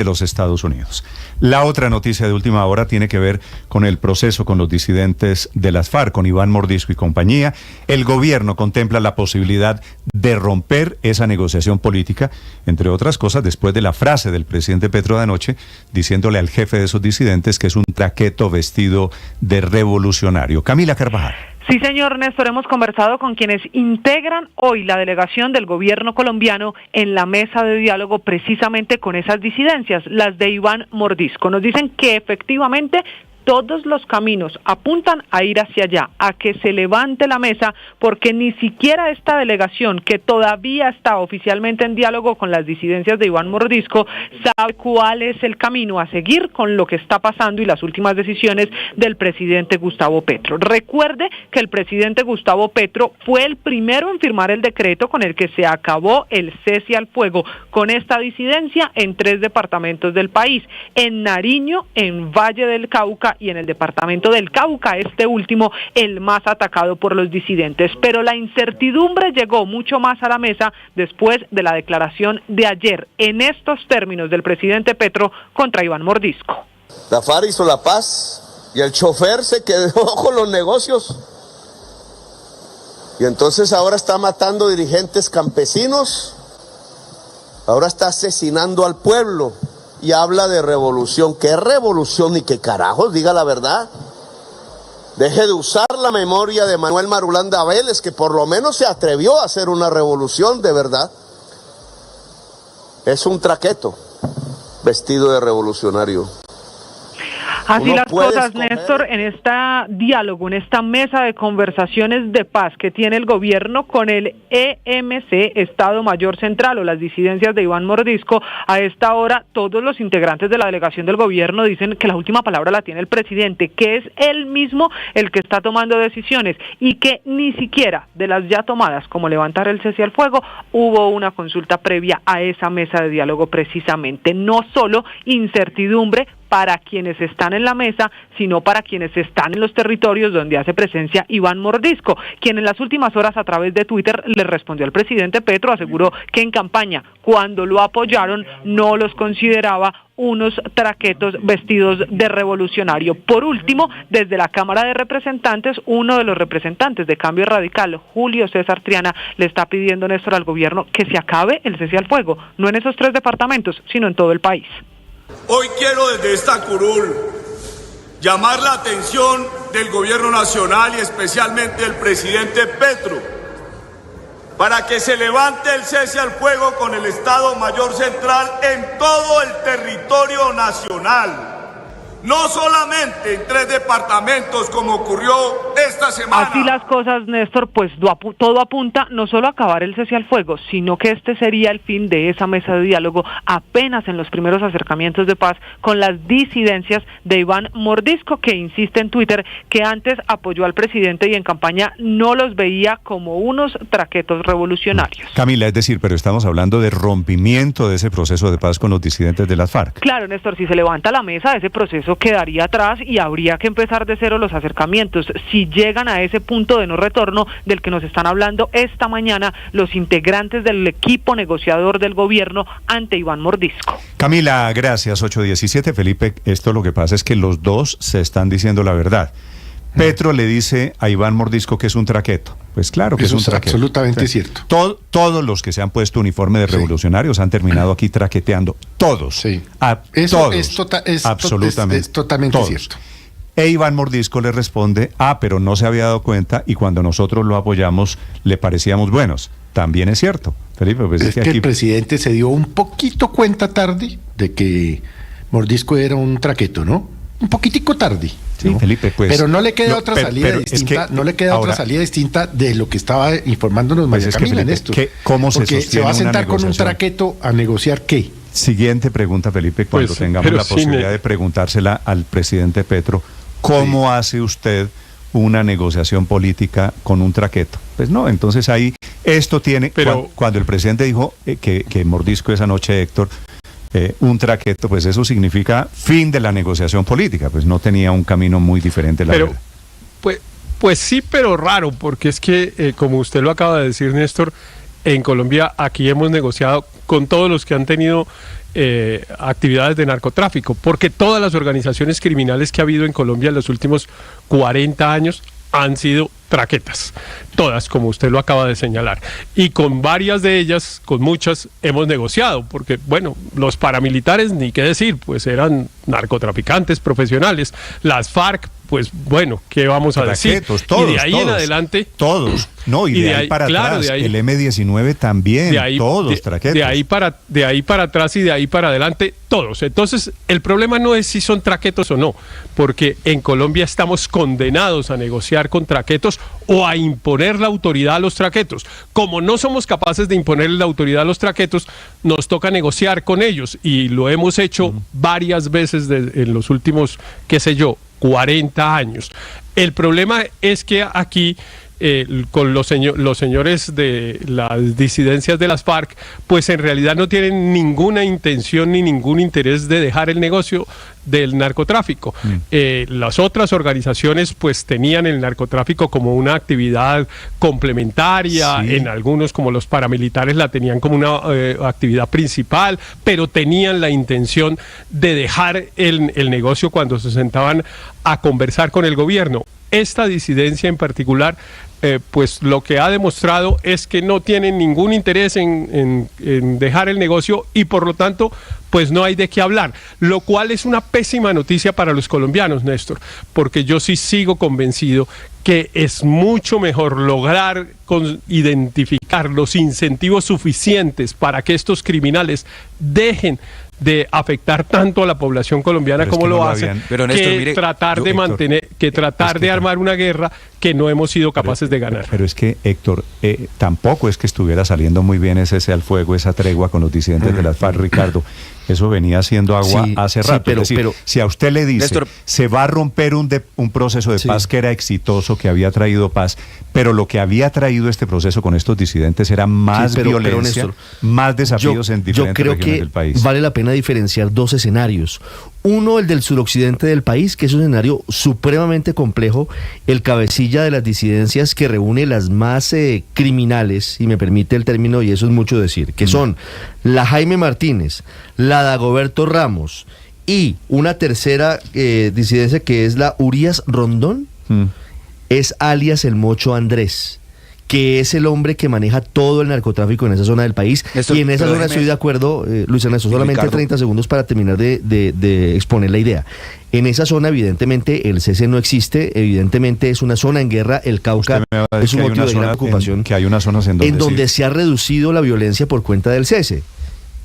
de los Estados Unidos. La otra noticia de última hora tiene que ver con el proceso con los disidentes de las FARC, con Iván Mordisco y compañía. El gobierno contempla la posibilidad de romper esa negociación política, entre otras cosas, después de la frase del presidente Petro de anoche, diciéndole al jefe de esos disidentes que es un traqueto vestido de revolucionario. Camila Carvajal. Sí, señor Néstor, hemos conversado con quienes integran hoy la delegación del gobierno colombiano en la mesa de diálogo precisamente con esas disidencias, las de Iván Mordisco. Nos dicen que efectivamente todos los caminos apuntan a ir hacia allá, a que se levante la mesa, porque ni siquiera esta delegación, que todavía está oficialmente en diálogo con las disidencias de Iván Mordisco, sabe cuál es el camino a seguir con lo que está pasando y las últimas decisiones del presidente Gustavo Petro. Recuerde que el presidente Gustavo Petro fue el primero en firmar el decreto con el que se acabó el cese al fuego con esta disidencia en 3 departamentos del país, en Nariño, en Valle del Cauca y en el departamento del Cauca, este último el más atacado por los disidentes. Pero la incertidumbre llegó mucho más a la mesa después de la declaración de ayer en estos términos del presidente Petro contra Iván Mordisco. La FARC hizo la paz y el chofer se quedó con los negocios. Y entonces ahora está matando dirigentes campesinos, ahora está asesinando al pueblo. Y habla de revolución. ¿Qué revolución y qué carajos? Diga la verdad. Deje de usar la memoria de Manuel Marulanda Vélez, que por lo menos se atrevió a hacer una revolución de verdad. Es un traqueto vestido de revolucionario. Así las cosas, Néstor, en este diálogo, en esta mesa de conversaciones de paz que tiene el gobierno con el EMC, Estado Mayor Central, o las disidencias de Iván Mordisco, a esta hora todos los integrantes de la delegación del gobierno dicen que la última palabra la tiene el presidente, que es él mismo el que está tomando decisiones y que ni siquiera de las ya tomadas, como levantar el cese al fuego, hubo una consulta previa a esa mesa de diálogo precisamente. No solo incertidumbre para quienes están en la mesa, sino para quienes están en los territorios donde hace presencia Iván Mordisco, quien en las últimas horas a través de Twitter le respondió al presidente Petro, aseguró que en campaña, cuando lo apoyaron, no los consideraba unos traquetos vestidos de revolucionario. Por último, desde la Cámara de Representantes, uno de los representantes de Cambio Radical, Julio César Triana, le está pidiendo, Néstor, al gobierno que se acabe el cese al fuego, no en esos 3 departamentos, sino en todo el país. Hoy quiero desde esta curul llamar la atención del gobierno nacional y especialmente del presidente Petro para que se levante el cese al fuego con el Estado Mayor Central en todo el territorio nacional. No solamente en 3 departamentos como ocurrió esta semana. Así las cosas, Néstor, pues todo apunta no solo a acabar el cese al fuego, sino que este sería el fin de esa mesa de diálogo apenas en los primeros acercamientos de paz con las disidencias de Iván Mordisco, que insiste en Twitter que antes apoyó al presidente y en campaña no los veía como unos traquetos revolucionarios. Camila, es decir, pero estamos hablando de rompimiento de ese proceso de paz con los disidentes de las FARC. Claro, Néstor, si se levanta la mesa, ese proceso quedaría atrás y habría que empezar de cero los acercamientos. Si llegan a ese punto de no retorno del que nos están hablando esta mañana los integrantes del equipo negociador del gobierno ante Iván Mordisco. Camila, gracias. 8:17. Felipe, esto lo que pasa es que los dos se están diciendo la verdad. Petro le dice a Iván Mordisco que es un traqueto. Pues claro que es un traqueto. Absolutamente cierto. Todos los que se han puesto uniforme de revolucionarios han terminado aquí traqueteando. Todos. Sí. Todos. Es totalmente todos. cierto. E Iván Mordisco le responde, pero no se había dado cuenta y cuando nosotros lo apoyamos le parecíamos buenos. También es cierto, Felipe. Pues es que aquí el presidente se dio un poquito cuenta tarde de que Mordisco era un traqueto, ¿no? Un poquitico tarde. Sí, ¿no? Felipe, pues. Pero no le queda otra salida distinta, no le queda otra salida distinta de lo que estaba informándonos María Camila en esto. ¿Cómo se Porque se va a sentar con un traqueto a negociar ¿qué? Siguiente pregunta, Felipe, cuando tengamos la posibilidad de preguntársela al presidente Petro, ¿cómo hace usted una negociación política con un traqueto? Pues no, entonces ahí esto tiene, cuando el presidente dijo que Mordisco esa noche, Héctor, un traqueto, pues eso significa fin de la negociación política, pues no tenía un camino muy diferente la verdad. Pues sí, pero raro, porque es que, como usted lo acaba de decir, Néstor, en Colombia aquí hemos negociado con todos los que han tenido actividades de narcotráfico, porque todas las organizaciones criminales que ha habido en Colombia en los últimos 40 años han sido traquetas, todas, como usted lo acaba de señalar, y con varias de ellas, con muchas, hemos negociado, porque bueno, los paramilitares, ni qué decir, pues eran narcotraficantes profesionales, las FARC, pues bueno, ¿qué vamos a decir? Todos, y de ahí en adelante... Todos, no, y de ahí para atrás, el M-19 también, todos traquetos. De ahí para atrás y de ahí para adelante, todos. Entonces, el problema no es si son traquetos o no, porque en Colombia estamos condenados a negociar con traquetos o a imponer la autoridad a los traquetos. Como no somos capaces de imponer la autoridad a los traquetos, nos toca negociar con ellos, y lo hemos hecho varias veces en los últimos, qué sé yo, 40 años. El problema es que aquí con los señores de las disidencias de las FARC, pues en realidad no tienen ninguna intención ni ningún interés de dejar el negocio del narcotráfico. Las otras organizaciones pues tenían el narcotráfico como una actividad complementaria, en algunos, como los paramilitares, la tenían como una actividad principal, pero tenían la intención de dejar el negocio cuando se sentaban a conversar con el gobierno. Esta disidencia en particular, pues lo que ha demostrado es que no tienen ningún interés en dejar el negocio, y por lo tanto pues no hay de qué hablar, lo cual es una pésima noticia para los colombianos, Néstor, porque yo sí sigo convencido que es mucho mejor lograr identificar los incentivos suficientes para que estos criminales dejen de afectar tanto a la población colombiana como lo hacen, pero Néstor, mire, tratar de mantener, que tratar de armar una guerra que no hemos sido capaces de ganar. Pero es que, Héctor, tampoco es que estuviera saliendo muy bien ese cese al fuego, esa tregua con los disidentes de las FARC, Ricardo. Eso venía haciendo agua hace rato. Pero si a usted le dice, Néstor, se va a romper un proceso de paz que era exitoso, que había traído paz, pero lo que había traído este proceso con estos disidentes era más violencia, Néstor, más desafíos en diferentes regiones del país. Yo creo que vale la pena diferenciar dos escenarios. Uno, el del suroccidente del país, que es un escenario supremamente complejo, el cabecilla de las disidencias que reúne las más criminales, si me permite el término, y eso es mucho decir, que son la Jaime Martínez, la Dagoberto Ramos y una tercera disidencia que es la Urias Rondón, es alias el Mocho Andrés, que es el hombre que maneja todo el narcotráfico en esa zona del país. Y en esa zona estoy de acuerdo, Luis Ernesto, solamente Ricardo, 30 segundos para terminar de exponer la idea. En esa zona, evidentemente, el cese no existe, evidentemente es una zona en guerra, el Cauca es un motivo de gran preocupación, que hay unas zonas en donde se ha reducido la violencia por cuenta del cese.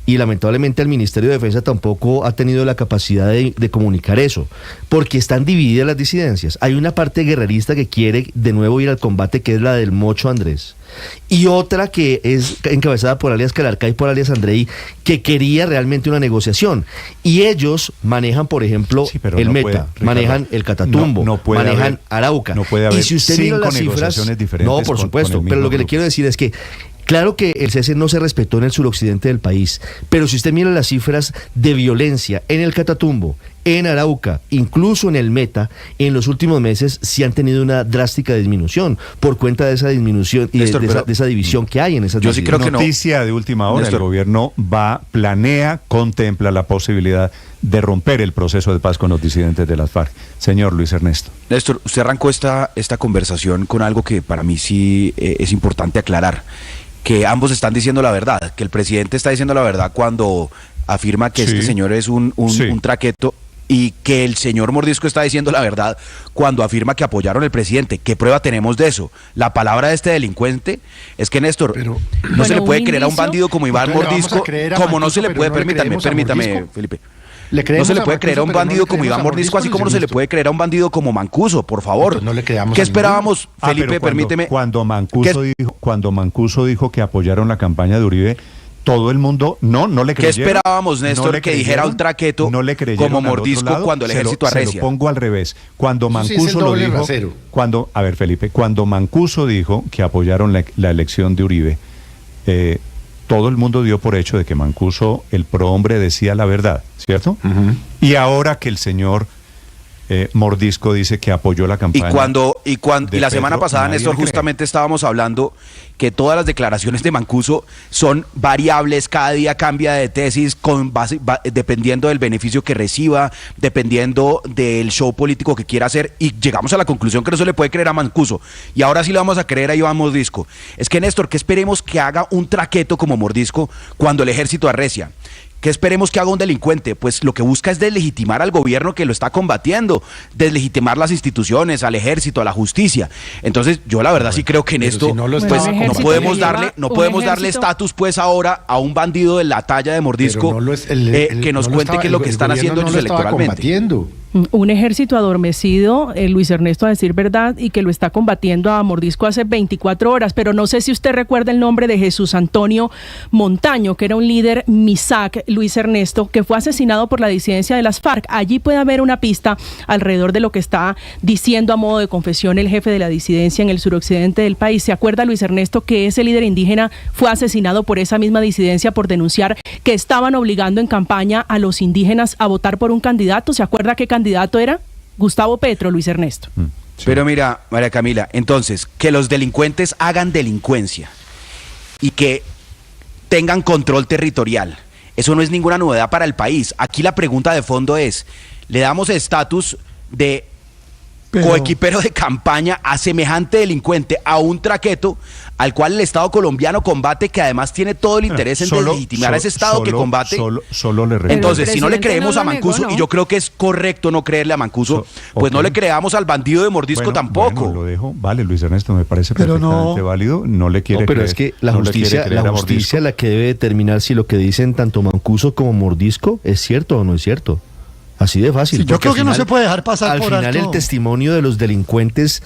Y lamentablemente el Ministerio de Defensa tampoco ha tenido la capacidad de comunicar eso, porque están divididas las disidencias. Hay una parte guerrerista que quiere de nuevo ir al combate, que es la del Mocho Andrés, y otra que es encabezada por alias Calarcá y por alias Andrei, que quería realmente una negociación. Y ellos manejan, por ejemplo, el Meta, manejan el Catatumbo, manejan Arauca. No puede haber y si usted mira las cifras, no, por supuesto, pero lo que le quiero decir es que claro que el cese no se respetó en el suroccidente del país, pero si usted mira las cifras de violencia en el Catatumbo, en Arauca, incluso en el Meta, en los últimos meses sí han tenido una drástica disminución por cuenta de esa disminución y Néstor, de esa división que hay en esas. Yo sí creo que noticia de última hora, Néstor, el gobierno contempla la posibilidad de romper el proceso de paz con los disidentes de las FARC. Señor Luis Ernesto. Néstor, usted arrancó esta conversación con algo que para mí sí es importante aclarar, que ambos están diciendo la verdad, que el presidente está diciendo la verdad cuando afirma que este señor es un traqueto, y que el señor Mordisco está diciendo la verdad cuando afirma que apoyaron al presidente. ¿Qué prueba tenemos de eso? La palabra de este delincuente es que, Néstor, no se le puede creer a un bandido como Iván Mordisco, como no se le puede, permítame, Felipe. No se le puede creer a un bandido como Iván Mordisco, así como no se le puede creer a un bandido como Mancuso, por favor. ¿Qué esperábamos, Felipe? Permíteme. Cuando Mancuso dijo que apoyaron la campaña de Uribe, todo el mundo no le creyeron. ¿Qué esperábamos, Néstor, que dijera un traqueto como Mordisco cuando el ejército arrecia? Se lo pongo al revés. Cuando Mancuso lo dijo, Felipe, cuando Mancuso dijo que apoyaron la elección de Uribe, todo el mundo dio por hecho de que Mancuso, el prohombre, decía la verdad, ¿cierto? Y ahora que el señor Mordisco dice que apoyó la campaña. Y la semana pasada, Néstor, justamente estábamos hablando que todas las declaraciones de Mancuso son variables, cada día cambia de tesis dependiendo del beneficio que reciba, dependiendo del show político que quiera hacer, y llegamos a la conclusión que no se le puede creer a Mancuso, y ahora sí le vamos a creer a Iván Mordisco. Es que, Néstor, ¿qué esperemos que haga un traqueto como Mordisco cuando el ejército arrecia? ¿Qué esperemos que haga un delincuente? Pues lo que busca es deslegitimar al gobierno que lo está combatiendo, deslegitimar las instituciones, al ejército, a la justicia. Entonces, yo la verdad sí creo que en esto, si no lo pues estaba no podemos combatiendo. darle estatus pues ahora a un bandido de la talla de Mordisco que nos cuente qué es lo que están haciendo ellos electoralmente. Un ejército adormecido, Luis Ernesto, a decir verdad, y que lo está combatiendo a Mordisco hace 24 horas, pero no sé si usted recuerda el nombre de Jesús Antonio Montaño, que era un líder MISAC, Luis Ernesto, que fue asesinado por la disidencia de las FARC. Allí puede haber una pista alrededor de lo que está diciendo a modo de confesión el jefe de la disidencia en el suroccidente del país. ¿Se acuerda, Luis Ernesto, que ese líder indígena fue asesinado por esa misma disidencia por denunciar que estaban obligando en campaña a los indígenas a votar por un candidato? ¿Se acuerda qué candidato era? Gustavo Petro, Luis Ernesto. Sí. Pero mira, María Camila, entonces, que los delincuentes hagan delincuencia y que tengan control territorial, eso no es ninguna novedad para el país. Aquí la pregunta de fondo es, ¿le damos estatus de coequipero de campaña a semejante delincuente, a un traqueto al cual el Estado colombiano combate, que además tiene todo el interés en deslegitimar a ese Estado que combate? Solo le Entonces, si no le creemos a Mancuso, negó, ¿no? Y yo creo que es correcto no creerle a Mancuso, pues no le creamos al bandido de Mordisco tampoco. Bueno, lo dejo. Vale, Luis Ernesto, me parece perfectamente válido. No le quiere pero creer. Es que la justicia la que debe determinar si lo que dicen tanto Mancuso como Mordisco es cierto o no es cierto. Así de fácil. Sí, yo creo que no se puede dejar pasar por alto. Al final el testimonio de los delincuentes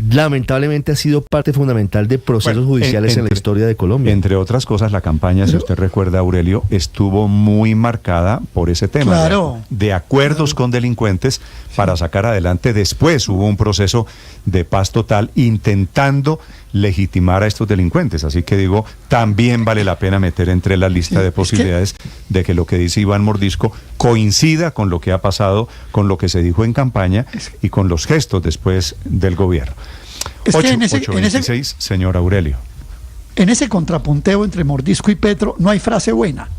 lamentablemente ha sido parte fundamental de procesos judiciales en la historia de Colombia. Entre otras cosas, la campaña, si usted recuerda, Aurelio, estuvo muy marcada por ese tema. Claro. De acuerdos con delincuentes para sacar adelante. Después hubo un proceso de paz total intentando legitimar a estos delincuentes. Así que digo, también vale la pena meter entre la lista de posibilidades de que lo que dice Iván Mordisco coincida con lo que ha pasado, con lo que se dijo en campaña y con los gestos después del gobierno. 8:26, señor Aurelio. En ese contrapunteo entre Mordisco y Petro no hay frase buena.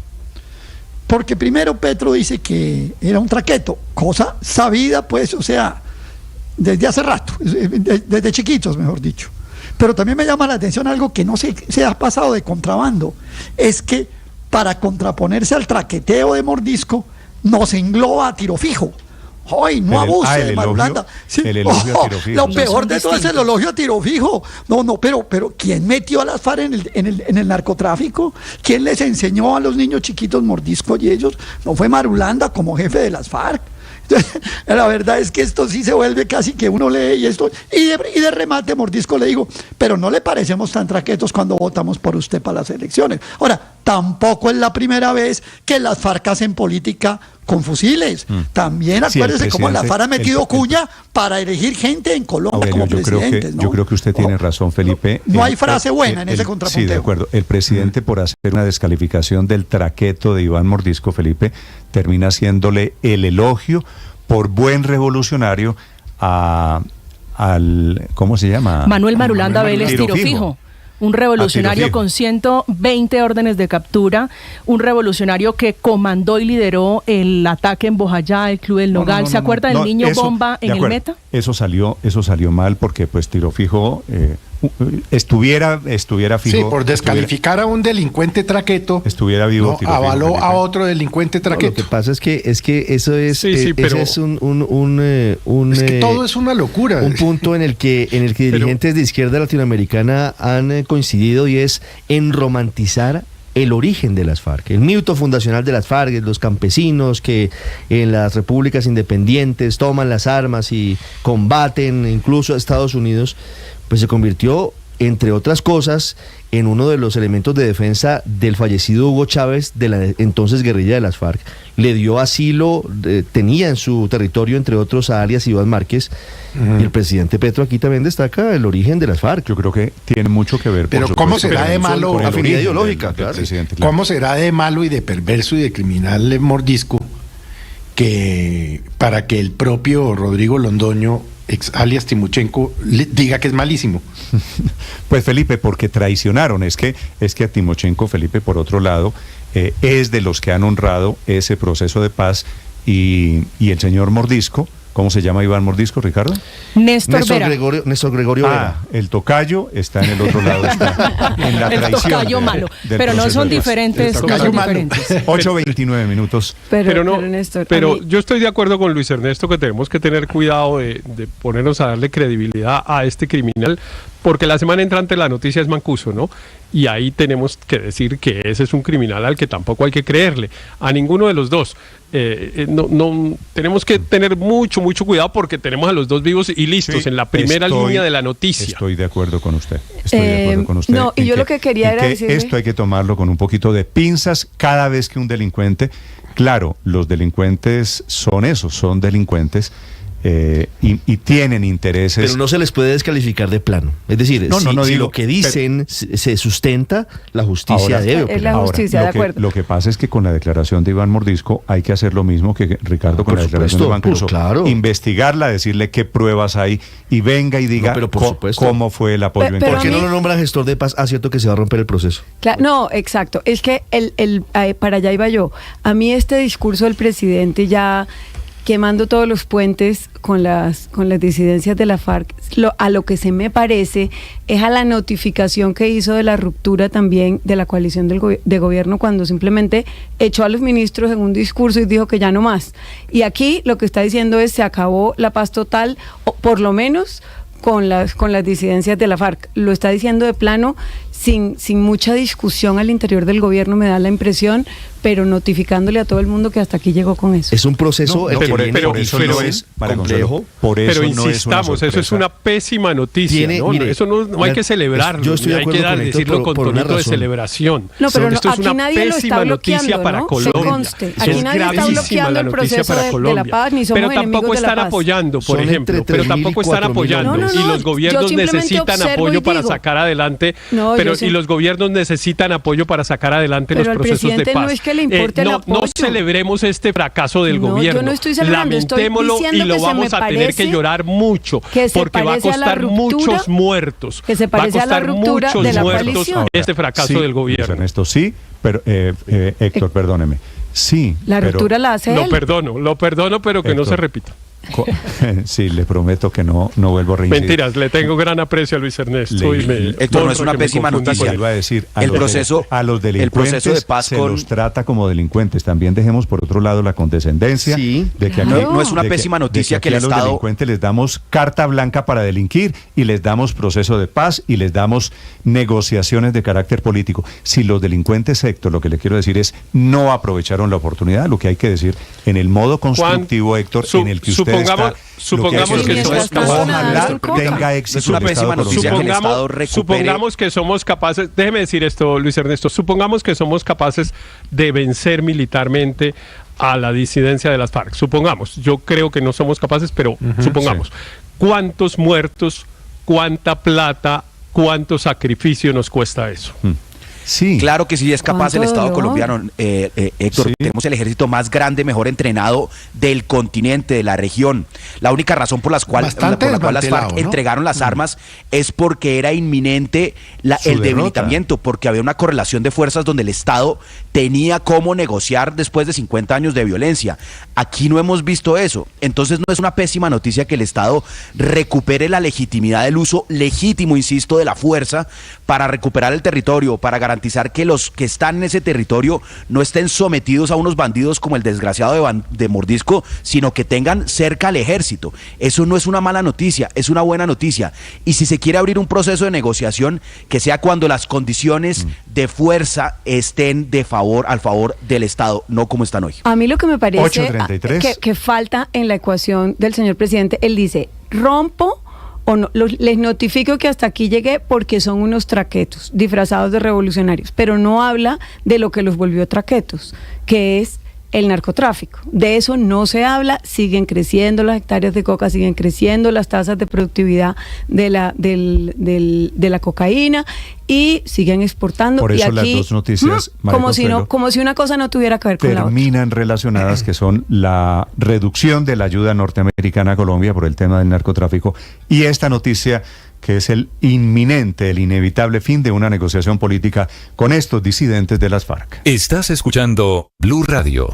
Porque primero Petro dice que era un traqueto, cosa sabida, pues, o sea, desde hace rato, desde chiquitos, mejor dicho. Pero también me llama la atención algo que no se ha pasado de contrabando, es que para contraponerse al traqueteo de Mordisco nos engloba a tiro fijo. ¡Ay, no abuse de Marulanda! Sí. El elogio a tiro fijo. Lo peor de todo es el elogio a tiro fijo. No, pero ¿quién metió a las FARC en el narcotráfico? ¿Quién les enseñó a los niños chiquitos Mordisco y ellos? No fue Marulanda como jefe de las FARC. La verdad es que esto sí se vuelve casi que uno lee y esto, y de remate Mordisco le digo, pero no le parecemos tan traquetos cuando votamos por usted para las elecciones. Ahora, tampoco es la primera vez que las FARC hacen política con fusiles. También acuérdese cómo la FARC ha metido cuña para elegir gente en Colombia, Aurelio, como presidentes. Yo creo que usted tiene razón, Felipe. No hay frase buena en ese contrapunteo. Sí, de acuerdo. El presidente, por hacer una descalificación del traqueto de Iván Mordisco, Felipe, termina haciéndole el elogio por buen revolucionario al, ¿cómo se llama? Manuel Marulanda Vélez, tiro fijo. Un revolucionario con 120 órdenes de captura, un revolucionario que comandó y lideró el ataque en Bojayá, el Club del Nogal. ¿Se acuerda del niño bomba en el Meta? Eso salió mal porque pues tiro fijo estuviera fijo. Sí, por descalificar a un delincuente traqueto. Estuviera vivo. No, avaló Felipe a otro delincuente traqueto. Lo que pasa es que eso es pero es es que todo es una locura. Un punto en el que dirigentes de izquierda latinoamericana han coincidido, y es en romantizar el origen de las FARC, el mito fundacional de las FARC, los campesinos que en las repúblicas independientes toman las armas y combaten incluso a Estados Unidos, pues se convirtió, entre otras cosas, en uno de los elementos de defensa del fallecido Hugo Chávez, de la entonces guerrilla de las FARC. Le dio asilo, tenía en su territorio, entre otros, a alias Iván Márquez, y el presidente Petro aquí también destaca el origen de las FARC. Yo creo que tiene mucho que ver. Pero ¿cómo será de malo? Afinidad ideológica, claro. ¿Cómo será de malo y de perverso y de criminal Mordisco que para que el propio Rodrigo Londoño, alias Timochenko, diga que es malísimo. Pues Felipe, porque traicionaron. Es que a Timochenko, Felipe, por otro lado, es de los que han honrado ese proceso de paz y el señor Mordisco. ¿Cómo se llama Iván Mordisco, Ricardo? Néstor Gregorio Vera. El tocayo está en el otro lado, está en la traición. El tocayo malo, pero no son diferentes. 8:29 minutos. Pero yo estoy de acuerdo con Luis Ernesto que tenemos que tener cuidado de ponernos a darle credibilidad a este criminal, porque la semana entrante la noticia es Mancuso, ¿no? Y ahí tenemos que decir que ese es un criminal al que tampoco hay que creerle, a ninguno de los dos. No tenemos que tener mucho cuidado porque tenemos a los dos vivos y listos en la primera línea de la noticia. Estoy de acuerdo con usted. No, y yo lo que quería era decir esto hay que tomarlo con un poquito de pinzas cada vez que un delincuente, claro, los delincuentes son delincuentes. Y tienen intereses. Pero no se les puede descalificar de plano. Es decir, si lo que dicen se sustenta, la justicia debe operar. Es la justicia, de acuerdo. Lo que pasa es que con la declaración de Iván Mordisco hay que hacer lo mismo que Ricardo con la declaración de Mancuso. Claro. Investigarla, decirle qué pruebas hay y venga y diga cómo fue el apoyo. ¿Por qué no lo nombran gestor de paz? Cierto que se va a romper el proceso. Claro, no, exacto. Es que para allá iba yo. A mí este discurso del presidente ya quemando todos los puentes con las disidencias de la FARC, a lo que se me parece es a la notificación que hizo de la ruptura también de la coalición de gobierno, cuando simplemente echó a los ministros en un discurso y dijo que ya no más. Y aquí lo que está diciendo es se acabó la paz total, o por lo menos con las disidencias de la FARC. Lo está diciendo de plano, sin mucha discusión al interior del gobierno, me da la impresión, pero notificándole a todo el mundo que hasta aquí llegó con eso. Es un proceso por eso no es complejo. Pero insistamos, eso es una pésima noticia. Mire, eso no hay que celebrarlo. Yo estoy de acuerdo hay que decirlo con tonito de celebración. No, pero esto es aquí una nadie lo está pésima bloqueando, noticia para Colombia. Aquí nadie está bloqueando el proceso de la paz, ni somos pero tampoco están apoyando, por ejemplo. Pero tampoco están apoyando. Y los gobiernos necesitan apoyo para sacar adelante. Y los gobiernos necesitan apoyo para sacar adelante los procesos de paz. No es que le importe el apoyo. No celebremos este fracaso del gobierno. Yo no estoy celebrando, lamentémoslo y lo vamos a tener que llorar mucho, porque va a costar muchos muertos. Que se parece a la ruptura de la coalición. Este fracaso del gobierno. Ernesto, sí, pero Héctor, perdóneme. Sí. La ruptura la hace él. Lo perdono, pero que no se repita. Sí, le prometo que no vuelvo a reincidir. Mentiras, le tengo gran aprecio a Luis Ernesto. Héctor, no es una pésima noticia. Iba a decir, a los delincuentes de paz se los trata como delincuentes. También dejemos por otro lado la condescendencia de que aquí, no es una pésima noticia que el Estado, a los delincuentes les damos carta blanca para delinquir y les damos proceso de paz y les damos negociaciones de carácter político. Si los delincuentes, Héctor, lo que le quiero decir es no aprovecharon la oportunidad, lo que hay que decir en el modo constructivo, Héctor, en el que usted supongamos que somos que somos capaces, déjeme decir esto, Luis Ernesto, supongamos que somos capaces de vencer militarmente a la disidencia de las FARC. Supongamos, yo creo que no somos capaces, pero supongamos. ¿Cuántos muertos, cuánta plata, cuánto sacrificio nos cuesta eso? Sí. Claro que sí es capaz el Estado colombiano, Héctor. Tenemos el ejército más grande, mejor entrenado del continente, de la región. La única razón por la cual las FARC entregaron las armas es porque era inminente el debilitamiento, porque había una correlación de fuerzas donde el Estado tenía cómo negociar después de 50 años de violencia. Aquí no hemos visto eso. Entonces no es una pésima noticia que el Estado recupere la legitimidad del uso legítimo, insisto, de la fuerza para recuperar el territorio, para garantizar que los que están en ese territorio no estén sometidos a unos bandidos como el desgraciado de Mordisco, sino que tengan cerca al ejército. Eso no es una mala noticia, es una buena noticia. Y si se quiere abrir un proceso de negociación, que sea cuando las condiciones de fuerza estén al favor del Estado, no como están hoy. A mí lo que me parece que falta en la ecuación del señor presidente, él dice, rompo o no, les notifico que hasta aquí llegué porque son unos traquetos disfrazados de revolucionarios, pero no habla de lo que los volvió traquetos, que es el narcotráfico. De eso no se habla, siguen creciendo las hectáreas de coca, siguen creciendo las tasas de productividad de la cocaína y siguen exportando. Por eso y aquí, las dos noticias, María Consuelo, como si una cosa no tuviera que ver con la otra. Terminan relacionadas, que son la reducción de la ayuda norteamericana a Colombia por el tema del narcotráfico y esta noticia que es el inminente, el inevitable fin de una negociación política con estos disidentes de las FARC. Estás escuchando Blue Radio.